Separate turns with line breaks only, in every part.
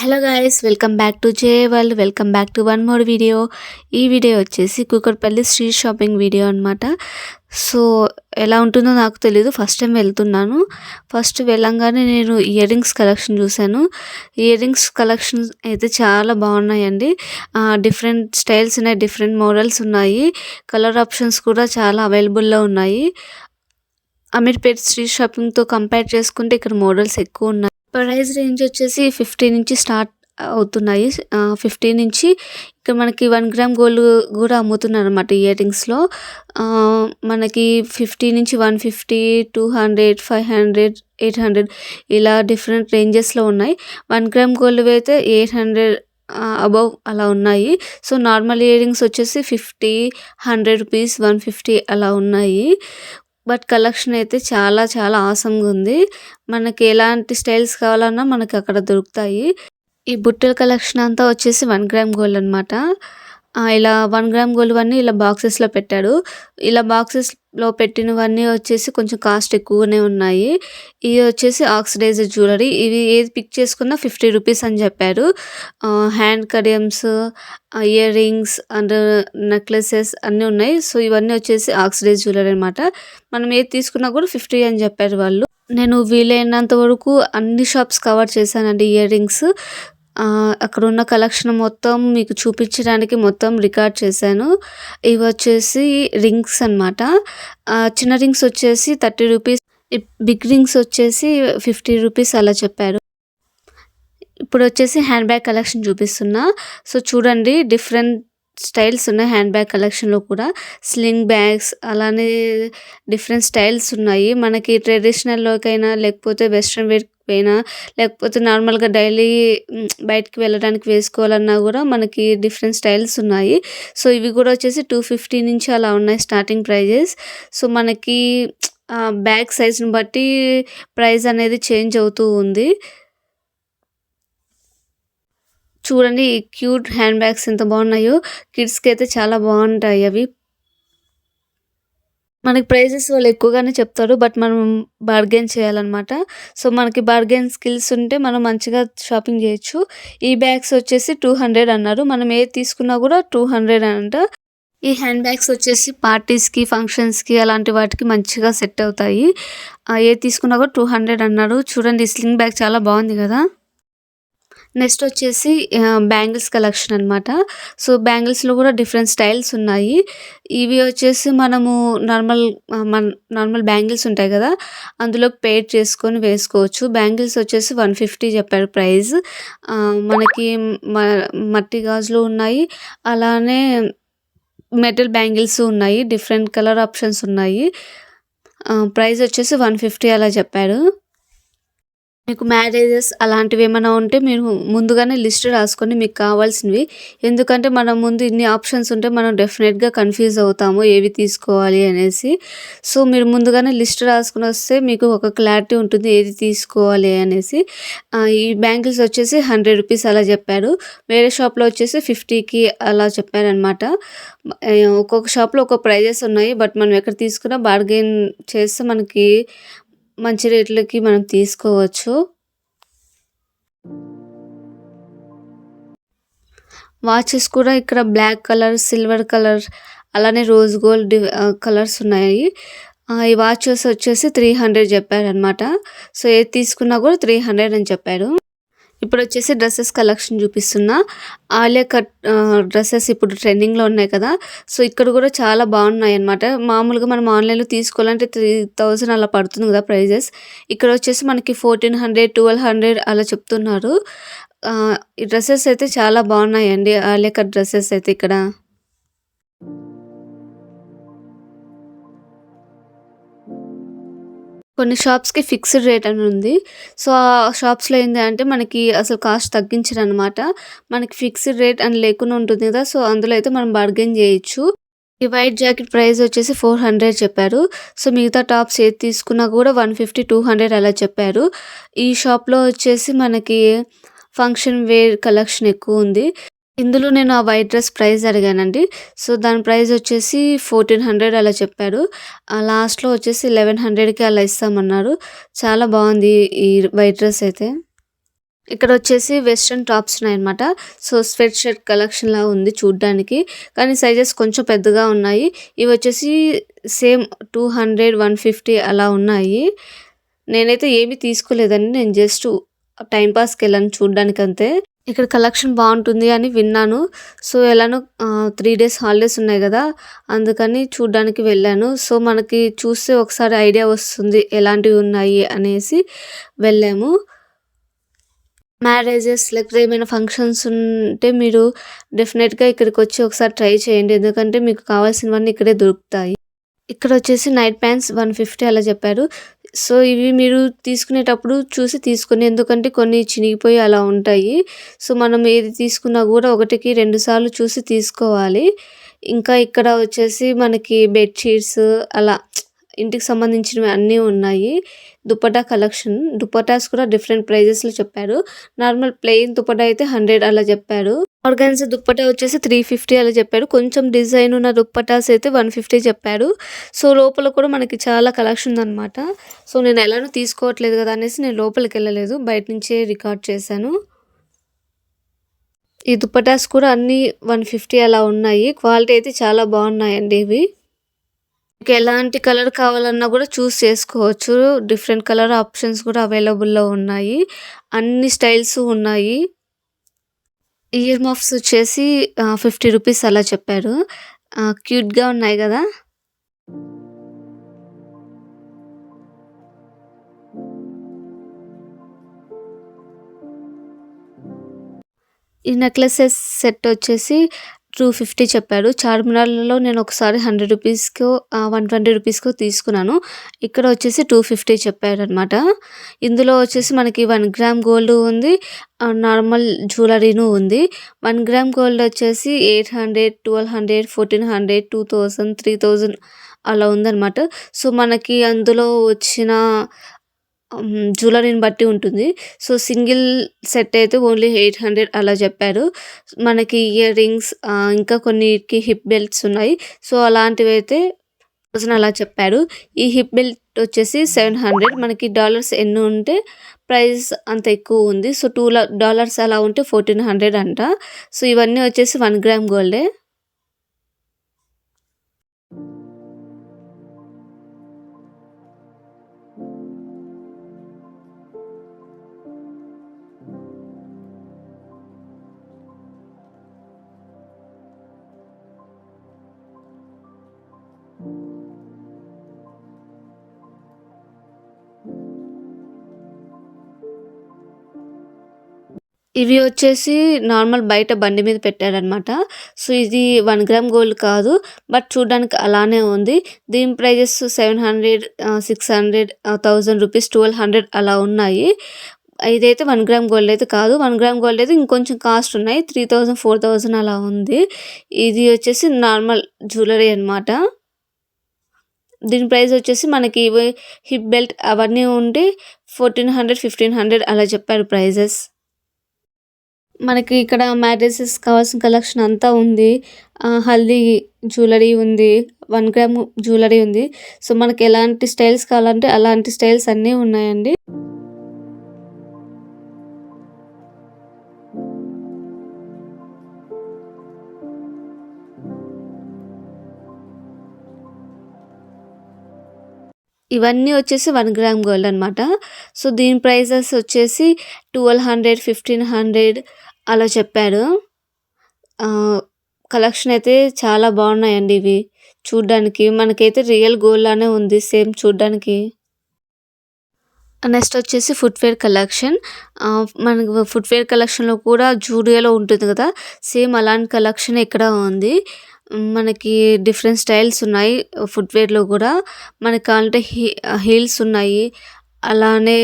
Hello guys, welcome back to J world. Welcome back to one more video. ఈ video వచ్చేసి Kukatpally street shopping video అనమాట. So ఎలా ఉంటుందో నాకు తెలీదు, ఫస్ట్ టైం వెళ్తున్నాను. ఫస్ట్ వెళ్ళంగానే నేను ఇయర్ రింగ్స్ కలెక్షన్ చూశాను. ఇయర్ రింగ్స్ కలెక్షన్ అయితే చాలా బాగున్నాయండి. డిఫరెంట్ స్టైల్స్ ఉన్నాయి, డిఫరెంట్ మోడల్స్ ఉన్నాయి, కలర్ ఆప్షన్స్ కూడా చాలా అవైలబుల్లో ఉన్నాయి. అమీర్పేట్ స్ట్రీట్ షాపింగ్తో కంపేర్ చేసుకుంటే ఇక్కడ మోడల్స్ ఎక్కువ ఉన్నాయి. ప్రైస్ రేంజ్ వచ్చేసి 50 నుంచి స్టార్ట్ అవుతున్నాయి. 50 నుంచి ఇక్కడ మనకి 1 గ్రామ్ గోల్డ్ కూడా అమ్ముతున్నారు అనమాట. ఇయర్ రింగ్స్లో మనకి 50 నుంచి 150, 200, 500, 800 ఇలా డిఫరెంట్ రేంజెస్లో ఉన్నాయి. 1 గ్రామ్ గోల్డ్ అయితే 800 అబౌవ్ అలా ఉన్నాయి. సో నార్మల్ ఇయర్ రింగ్స్ వచ్చేసి 50, 100 రూపీస్, 150 అలా ఉన్నాయి. బట్ కలెక్షన్ అయితే చాలా చాలా ఆసమ్గా ఉంది. మనకి ఎలాంటి స్టైల్స్ కావాలన్నా మనకి అక్కడ దొరుకుతాయి. ఈ బుట్టల కలెక్షన్ అంతా వచ్చేసి 1 గ్రామ్ గోల్డ్ అనమాట. ఇలా 1 గ్రామ్ గోల్డ్ అన్నీ ఇలా బాక్సెస్లో పెట్టాడు. ఇలా బాక్సెస్లో పెట్టినవన్నీ వచ్చేసి కొంచెం కాస్ట్ ఎక్కువనే ఉన్నాయి. ఇవి వచ్చేసి ఆక్సిడైజ్డ్ జ్యువెలరీ. ఇవి ఏది పిక్ చేసుకున్నా 50 రూపీస్ అని చెప్పారు. హ్యాండ్ కడియమ్స్, ఇయర్ రింగ్స్ అండ్ నెక్లెసెస్ అన్నీ ఉన్నాయి. సో ఇవన్నీ వచ్చేసి ఆక్సిడైజ్ జ్యువెలరీ అనమాట. మనం ఏది తీసుకున్నా కూడా 50 అని చెప్పారు వాళ్ళు. నేను వీలైనంత వరకు అన్ని షాప్స్ కవర్ చేశానండి. ఇయర్ రింగ్స్ అక్కడ ఉన్న కలెక్షన్ మొత్తం మీకు చూపించడానికి మొత్తం రికార్డ్ చేశాను. ఇవి వచ్చేసి రింగ్స్ అనమాట. చిన్న రింగ్స్ వచ్చేసి 30 రూపీస్, బిగ్ రింగ్స్ వచ్చేసి 50 రూపీస్ అలా చెప్పారు. ఇప్పుడు వచ్చేసి హ్యాండ్ బ్యాగ్ కలెక్షన్ చూపిస్తున్నా. సో చూడండి, డిఫరెంట్ స్టైల్స్ ఉన్నాయి హ్యాండ్ బ్యాగ్ కలెక్షన్లో కూడా. స్లింగ్ బ్యాగ్స్ అలానే డిఫరెంట్ స్టైల్స్ ఉన్నాయి. మనకి ట్రెడిషనల్లోకైనా లేకపోతే వెస్ట్రన్ వేర్ అయినా లేకపోతే నార్మల్గా డైలీ బయటికి వెళ్ళడానికి వేసుకోవాలన్నా కూడా మనకి డిఫరెంట్ స్టైల్స్ ఉన్నాయి. సో ఇవి కూడా వచ్చేసి 250 నుంచి అలా ఉన్నాయి స్టార్టింగ్ ప్రైజెస్. సో మనకి బ్యాగ్ సైజ్ని బట్టి ప్రైస్ అనేది చేంజ్ అవుతూ ఉంది. చూడండి ఈ క్యూట్ హ్యాండ్ బ్యాగ్స్ ఎంత బాగున్నాయో. కిడ్స్కి అయితే చాలా బాగుంటాయి అవి. మనకి ప్రైజెస్ వాళ్ళు ఎక్కువగానే చెప్తారు, బట్ మనం బార్గెన్ చేయాలన్నమాట. సో మనకి బార్గెన్ స్కిల్స్ ఉంటే మనం మంచిగా షాపింగ్ చేయొచ్చు. ఈ బ్యాగ్స్ వచ్చేసి 200 అన్నారు. మనం ఏది తీసుకున్నా కూడా 200 అంట. ఈ హ్యాండ్ బ్యాగ్స్ వచ్చేసి పార్టీస్కి, ఫంక్షన్స్కి అలాంటి వాటికి మంచిగా సెట్ అవుతాయి. ఏది తీసుకున్నా కూడా 200 అన్నారు. చూడండి ఈ స్లింగ్ బ్యాగ్ చాలా బాగుంది కదా. నెక్స్ట్ వచ్చేసి బ్యాంగిల్స్ కలెక్షన్ అనమాట. సో బ్యాంగిల్స్లో కూడా డిఫరెంట్ స్టైల్స్ ఉన్నాయి. ఇవి వచ్చేసి మనము నార్మల్ బ్యాంగిల్స్ ఉంటాయి కదా, అందులో పేర్ చేసుకొని వేసుకోవచ్చు. బ్యాంగిల్స్ వచ్చేసి 150 చెప్పారు ప్రైస్. మనకి మట్టి గాజులు ఉన్నాయి, అలానే మెటల్ బ్యాంగిల్స్ ఉన్నాయి, డిఫరెంట్ కలర్ ఆప్షన్స్ ఉన్నాయి. ప్రైస్ వచ్చేసి 150 అలా చెప్పారు. మీకు మ్యారేజెస్ అలాంటివి ఏమైనా ఉంటే మీరు ముందుగానే లిస్ట్ రాసుకొని మీకు కావాల్సినవి. ఎందుకంటే మనం ముందు ఇన్ని ఆప్షన్స్ ఉంటే మనం డెఫినెట్గా కన్ఫ్యూజ్ అవుతాము ఏవి తీసుకోవాలి అనేసి. సో మీరు ముందుగానే లిస్ట్ రాసుకుని వస్తే మీకు ఒక క్లారిటీ ఉంటుంది ఏది తీసుకోవాలి అనేసి. ఈ బ్యాంగిల్స్ వచ్చేసి 100 రూపీస్ అలా చెప్పారు. వేరే షాప్లో వచ్చేసి 50కి అలా చెప్పారనమాట. ఒక్కొక్క షాప్లో ఒక్కొక్క ప్రైజెస్ ఉన్నాయి, బట్ మనం ఎక్కడ తీసుకున్నా బార్గెన్ చేస్తే మనకి మంచి రేట్లకి మనం తీసుకోవచ్చు. వాచెస్ కూడా ఇక్కడ బ్లాక్ కలర్, సిల్వర్ కలర్, అలానే రోజ్ గోల్డ్ కలర్స్ ఉన్నాయి. ఈ వాచెస్ వచ్చేసి 300 చెప్పారనమాట. సో ఏది తీసుకున్నా కూడా 300 అని చెప్పారు. ఇప్పుడు వచ్చేసి డ్రెస్సెస్ కలెక్షన్ చూపిస్తున్నా. ఆలియా కట్ డ్రెస్సెస్ ఇప్పుడు ట్రెండింగ్లో ఉన్నాయి కదా. సో ఇక్కడ కూడా చాలా బాగున్నాయి అన్నమాట. మామూలుగా మనం ఆన్లైన్లో తీసుకోవాలంటే 3000 అలా పడుతుంది కదా ప్రైజెస్. ఇక్కడ వచ్చేసి మనకి 1400, 1200 అలా చెప్తున్నారు. ఈ డ్రెస్సెస్ అయితే చాలా బాగున్నాయండి, ఆలియా కట్ డ్రెస్సెస్ అయితే ఇక్కడ. కొన్ని షాప్స్కి ఫిక్స్డ్ రేట్ అని ఉంది. సో ఆ షాప్స్లో ఏంటి అంటే మనకి అసలు కాస్ట్ తగ్గించరు అనమాట. మనకి ఫిక్స్డ్ రేట్ అని లేకుండా ఉంటుంది కదా, సో అందులో అయితే మనం బార్గెన్ చేయొచ్చు. ఈ వైట్ జాకెట్ ప్రైస్ వచ్చేసి 400 చెప్పారు. సో మిగతా టాప్స్ ఏది తీసుకున్నా కూడా 150, 200 అలా చెప్పారు. ఈ షాప్లో వచ్చేసి మనకి ఫంక్షన్ వేర్ కలెక్షన్ ఎక్కువ ఉంది. ఇందులో నేను ఆ వైట్ డ్రెస్ ప్రైస్ అడిగానండి. సో దాని ప్రైస్ వచ్చేసి 1400 అలా చెప్పారు. లాస్ట్లో వచ్చేసి 1100కి అలా ఇస్తామన్నారు. చాలా బాగుంది ఈ వైట్ డ్రెస్ అయితే. ఇక్కడ వచ్చేసి వెస్ట్రన్ టాప్స్ ఉన్నాయన్నమాట. సో స్వెట్ షర్ట్ కలెక్షన్ లా ఉంది చూడ్డానికి. కానీ సైజెస్ కొంచెం పెద్దగా ఉన్నాయి. ఇవి వచ్చేసి సేమ్ 200, 150 అలా ఉన్నాయి. నేనైతే ఏమీ తీసుకోలేదండి. నేను జస్ట్ టైం పాస్కి వెళ్ళాను చూడ్డానికి అంతే. ఇక్కడ కలెక్షన్ బాగుంటుంది అని విన్నాను. సో ఎలానో 3 డేస్ హాలిడేస్ ఉన్నాయి కదా, అందుకని చూడ్డానికి వెళ్ళాను. సో మనకి చూస్తే ఒకసారి ఐడియా వస్తుంది ఎలాంటివి ఉన్నాయి అనేసి వెళ్ళాము. మ్యారేజెస్ లేకపోతే ఏమైనా ఫంక్షన్స్ ఉంటే మీరు డెఫినెట్గా ఇక్కడికి వచ్చి ఒకసారి ట్రై చేయండి. ఎందుకంటే మీకు కావాల్సినవన్నీ ఇక్కడే దొరుకుతాయి. ఇక్కడ వచ్చేసి నైట్ ప్యాంట్స్ 150 అలా చెప్పారు. సో ఇవి మీరు తీసుకునేటప్పుడు చూసి తీసుకోండి. ఎందుకంటే కొన్ని చినిగిపోయి అలా ఉంటాయి. సో మనం ఏది తీసుకున్నా కూడా 1కి 2 సార్లు చూసి తీసుకోవాలి. ఇంకా ఇక్కడ వచ్చేసి మనకి బెడ్‌షీట్స్ అలా ఇంటికి సంబంధించినవి అన్నీ ఉన్నాయి. దుపట్టా కలెక్షన్. దుపట్టాస్ కూడా డిఫరెంట్ ప్రైజెస్‌లో చెప్పారు. నార్మల్ ప్లెయిన్ దుపట్టా అయితే 100 అలా చెప్పారు. ఆర్గాన్జా దుపట్టా వచ్చేసి 350 అలా చెప్పారు. కొంచెం డిజైన్ ఉన్న దుపట్టాస్ అయితే 150 చెప్పారు. సో లోపల కూడా మనకి చాలా కలెక్షన్ ఉందన్నమాట. సో నేను ఎలానో తీసుకోవట్లేదు కదా అనేసి నేను లోపలికెళ్ళలేదు. బయట నుంచే రికార్డ్ చేశాను. ఈ దుపట్టాస్ కూడా అన్నీ 150 అలా ఉన్నాయి. క్వాలిటీ అయితే చాలా బాగున్నాయండి ఇవి. మీకు ఎలాంటి కలర్ కావాలన్నా కూడా చూస్ చేసుకోవచ్చు. డిఫరెంట్ కలర్ ఆప్షన్స్ కూడా అవైలబుల్‌లో ఉన్నాయి. అన్ని స్టైల్స్ ఉన్నాయి. ఇయర్ మఫ్స్ వచ్చేసి 50 రూపీస్ అలా చెప్పారు. క్యూట్‌గా ఉన్నాయి కదా! ఈ నెక్లెసెస్ సెట్ వచ్చేసి 250 చెప్పారు. చార్మినార్‌లో నేను ఒకసారి 100 రూపీస్‌కో 120 రూపీస్‌కో తీసుకున్నాను. ఇక్కడ వచ్చేసి 250 చెప్పారనమాట. ఇందులో వచ్చేసి మనకి 1 గ్రామ్ గోల్డ్ ఉంది. నార్మల్ జ్యువెలరీను ఉంది. 1 గ్రామ్ గోల్డ్ వచ్చేసి 800, 1200, 1400, 2000, 3000 అలా ఉందనమాట. సో మనకి అందులో వచ్చిన జ్యువెలరీని బట్టి ఉంటుంది. సో సింగిల్ సెట్ అయితే ఓన్లీ 800 అలా చెప్పారు. మనకి ఇయర్ రింగ్స్ ఇంకా కొన్నిటికి హిప్ బెల్ట్స్ ఉన్నాయి. సో అలాంటివైతే 1000 అలా చెప్పారు. ఈ హిప్ బెల్ట్ వచ్చేసి 700. మనకి డాలర్స్ ఎన్ని ఉంటే ప్రైస్ అంత ఎక్కువ ఉంది. సో $2 అలా ఉంటే 1400 అంట. సో ఇవన్నీ వచ్చేసి 1 గ్రామ్ గోల్డే. ఇవి వచ్చేసి నార్మల్ బయట బండి మీద పెట్టారనమాట. సో ఇది 1 గ్రామ్ గోల్డ్ కాదు. బట్ చూడ్డానికి అలానే ఉంది. దీని ప్రైజెస్ 700, 600, 1000 రూపీస్, 1200 అలా ఉన్నాయి. ఇదైతే 1 గ్రామ్ గోల్డ్ అయితే కాదు. 1 గ్రామ్ గోల్డ్ అయితే ఇంకొంచెం కాస్ట్ ఉన్నాయి. 3000, 4000 అలా ఉంది. ఇది వచ్చేసి నార్మల్ జ్యువెలరీ అనమాట. దీని ప్రైస్ వచ్చేసి మనకి హిప్ బెల్ట్ అవన్నీ ఉంటే 1400, 1500 అలా చెప్పారు ప్రైజెస్. మనకి ఇక్కడ మ్యారేజెస్ కావాల్సిన కలెక్షన్ అంతా ఉంది. హల్దీ జ్యువెలరీ ఉంది. 1 గ్రామ్ జ్యువెలరీ ఉంది. సో మనకి ఎలాంటి స్టైల్స్ కావాలంటే అలాంటి స్టైల్స్ అన్నీ ఉన్నాయండి. ఇవన్నీ వచ్చేసి 1 గ్రామ్ గోల్డ్ అనమాట. సో దీని ప్రైజెస్ వచ్చేసి 1200, 1500 అలా చెప్పారు. కలెక్షన్ అయితే చాలా బాగున్నాయండి ఇవి చూడ్డానికి. మనకైతే రియల్ గోల్డ్ లానే ఉంది సేమ్ చూడ్డానికి. నెక్స్ట్ వచ్చేసి ఫుట్‌వేర్ కలెక్షన్. మనకు ఫుట్‌వేర్ కలెక్షన్‌లో కూడా జూడియోలో ఉంటుంది కదా, సేమ్ అలాంటి కలెక్షన్ ఇక్కడ ఉంది. మనకి డిఫరెంట్ స్టైల్స్ ఉన్నాయి ఫుట్‌వేర్‌లో కూడా. మనకు కావాలంటే హీల్స్ ఉన్నాయి. అలానే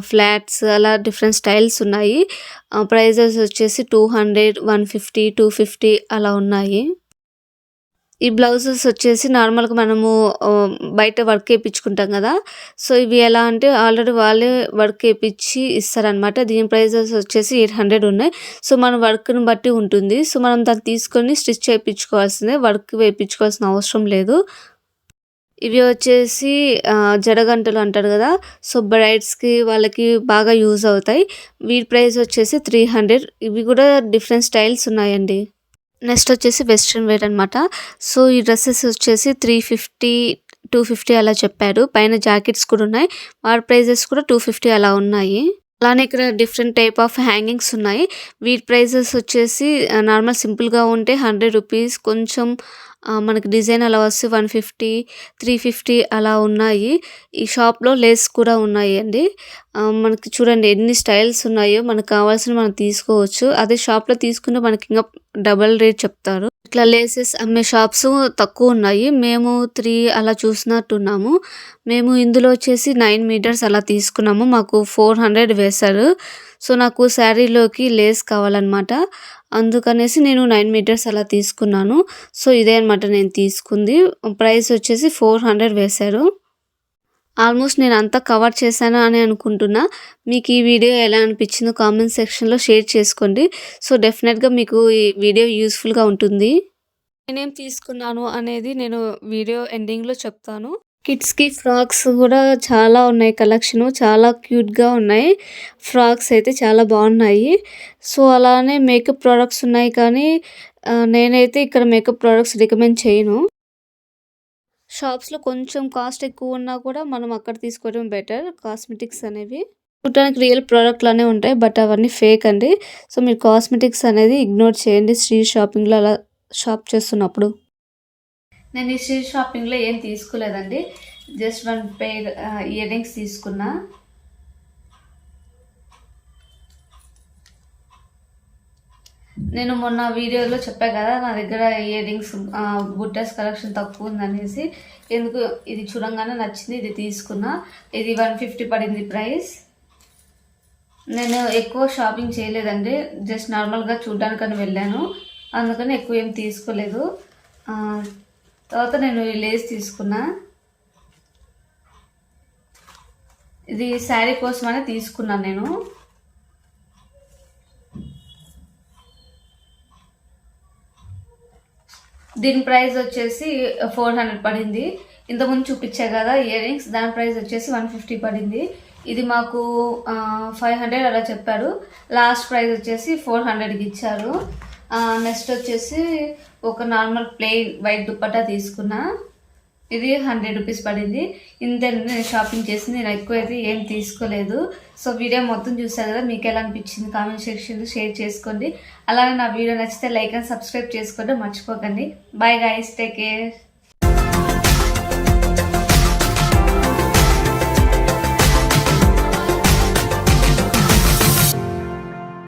ఫ్లాట్స్ అలా డిఫరెంట్ స్టైల్స్ ఉన్నాయి. ప్రైజెస్ వచ్చేసి 200, 150, 250 అలా ఉన్నాయి. ఈ బ్లౌజెస్ వచ్చేసి నార్మల్‌గా మనము బయట వర్క్ ఏపిచ్చుకుంటాం కదా, సో ఇవి ఎలా అంటే ఆల్రెడీ వాళ్ళే వర్క్ ఏపిచ్చి ఇస్తారనమాట. దీని ప్రైజెస్ వచ్చేసి 800 ఉన్నాయి. సో మన వర్క్‌ని బట్టి ఉంటుంది. సో మనం దాన్ని తీసుకొని స్టిచ్ చేపిచ్చుకోవాల్సిందే. వర్క్ వేపిచ్చుకోవాల్సిన అవసరం లేదు. ఇవి వచ్చేసి జడగంటలు అంటారు కదా, సో బ్రైడ్స్కి వాళ్ళకి బాగా యూజ్ అవుతాయి. వీటి ప్రైస్ వచ్చేసి 300. ఇవి కూడా డిఫరెంట్ స్టైల్స్ ఉన్నాయండి. నెక్స్ట్ వచ్చేసి వెస్ట్రన్ వేర్ అనమాట. సో ఈ డ్రెస్సెస్ వచ్చేసి 350, 250 అలా చెప్పారు. పైన జాకెట్స్ కూడా ఉన్నాయి. వాటి ప్రైజెస్ కూడా 250 అలా ఉన్నాయి. అలానే ఇక్కడ డిఫరెంట్ టైప్ ఆఫ్ హ్యాంగింగ్స్ ఉన్నాయి. వీటి ప్రైజెస్ వచ్చేసి నార్మల్ సింపుల్గా ఉంటే 100 రూపీస్, కొంచెం మనకి డిజైన్ అలా వస్తే 150, 350 అలా ఉన్నాయి. ఈ షాప్లో లేస్ కూడా ఉన్నాయి అండి. మనకి చూడండి ఎన్ని స్టైల్స్ ఉన్నాయో, మనకు కావాల్సిన మనం తీసుకోవచ్చు. అదే షాప్లో తీసుకుంటే మనకి ఇంకా డబల్ రేట్ చెప్తారు. ఇట్లా లేసెస్ అమ్మే షాప్స్ తక్కువ ఉన్నాయి. మేము 3 అలా చూసినట్టున్నాము. మేము ఇందులో వచ్చేసి 9 మీటర్స్ అలా తీసుకున్నాము. మాకు 400 వేశారు. సో నాకు శారీలోకి లేస్ కావాలన్నమాట. అందుకనేసి నేను 9 మీటర్స్ అలా తీసుకున్నాను. సో ఇదే అనమాట నేను తీసుకుంది. ప్రైస్ వచ్చేసి 400 వేశారు. ఆల్మోస్ట్ నేను అంతా కవర్ చేశాను అని అనుకుంటున్నా. మీకు ఈ వీడియో ఎలా అనిపించిందో కామెంట్ సెక్షన్లో షేర్ చేసుకోండి. సో డెఫినెట్గా మీకు ఈ వీడియో యూస్ఫుల్గా ఉంటుంది. నేనేం తీసుకున్నాను అనేది నేను వీడియో ఎండింగ్లో చెప్తాను. కిడ్స్కి ఫ్రాక్స్ కూడా చాలా ఉన్నాయి. కలెక్షన్ చాలా క్యూట్గా ఉన్నాయి. ఫ్రాక్స్ అయితే చాలా బాగున్నాయి. సో అలానే మేకప్ ప్రోడక్ట్స్ ఉన్నాయి, కానీ నేనైతే ఇక్కడ మేకప్ ప్రోడక్ట్స్ రికమెండ్ చేయను. షాప్స్లో కొంచెం కాస్ట్ ఎక్కువ ఉన్నా కూడా మనం అక్కడ తీసుకోవడం బెటర్. కాస్మెటిక్స్ అనేవి చూడటానికి రియల్ ప్రోడక్ట్లానే ఉంటాయి, బట్ అవన్నీ ఫేక్ అండి. సో మీరు కాస్మెటిక్స్ అనేది ఇగ్నోర్ చేయండి శ్రీ షాపింగ్లో అలా షాప్ చేస్తున్నప్పుడు. నేను ఈ శ్రీ షాపింగ్లో ఏం తీసుకోలేదండి. జస్ట్ 1 పెయిర్ ఇయర్ రింగ్స్ తీసుకున్నా. నేను మొన్న వీడియోలో చెప్పా కదా, నా దగ్గర ఇయర్ రింగ్స్ బుట్టస్ కలెక్షన్ తక్కువ ఉందనేసి. ఎందుకు ఇది చూడంగానే నచ్చింది, ఇది తీసుకున్నా. ఇది 150 పడింది ప్రైస్. నేను ఎక్కువ షాపింగ్ చేయలేదండి, జస్ట్ నార్మల్గా చూడడానికని వెళ్ళాను. అందుకని ఎక్కువ ఏం తీసుకోలేదు. తర్వాత నేను ఈ లేస్ తీసుకున్నా. ఇది శారీ కోసమనే తీసుకున్నాను నేను. దీని ప్రైస్ వచ్చేసి 400 పడింది. ఇంతకుముందు చూపించా కదా ఇయర్ రింగ్స్, దాని ప్రైస్ వచ్చేసి 150 పడింది. ఇది మాకు 500 అలా చెప్పారు. లాస్ట్ ప్రైస్ వచ్చేసి 400కి ఇచ్చారు. నెక్స్ట్ వచ్చేసి ఒక నార్మల్ ప్లెయిన్ వైట్ దుప్పట్టా తీసుకున్నా. ఇది 100 రూపీస్ పడింది. ఇంతే నేను షాపింగ్ చేసి, నేను ఎక్కువ అయితే ఏం తీసుకోలేదు. సో వీడియో మొత్తం చూసారు కదా, మీకు ఎలా అనిపించింది కామెంట్ సెక్షన్లో షేర్ చేసుకోండి. అలాగే నా వీడియో నచ్చితే లైక్ అండ్ సబ్స్క్రైబ్ చేసుకోవడం మర్చిపోకండి. Bye guys, take care.